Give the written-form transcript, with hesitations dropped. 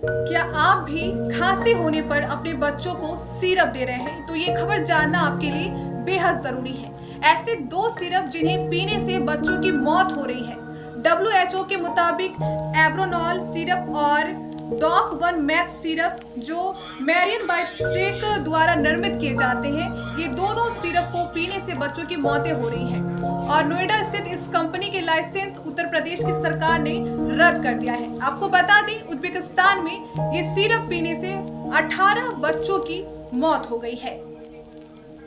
क्या आप भी खांसी होने पर अपने बच्चों को सिरप दे रहे हैं? तो ये खबर जानना आपके लिए बेहद जरूरी है। ऐसे 2 सिरप जिन्हें पीने से बच्चों की मौत हो रही है। WHO के मुताबिक एब्रोनॉल सिरप और डॉक वन मैक्स सिरप जो मैरियन बायोटेक द्वारा निर्मित किए जाते हैं, ये दोनों सिरप को पीने से बच्चों की मौतें हो रही हैं। और नोएडा स्थित इस कंपनी के लाइसेंस उत्तर प्रदेश की सरकार ने रद्द कर दिया है। आपको बता दें, उज्बेकिस्तान में ये सिरप पीने से 18 बच्चों की मौत हो गई है।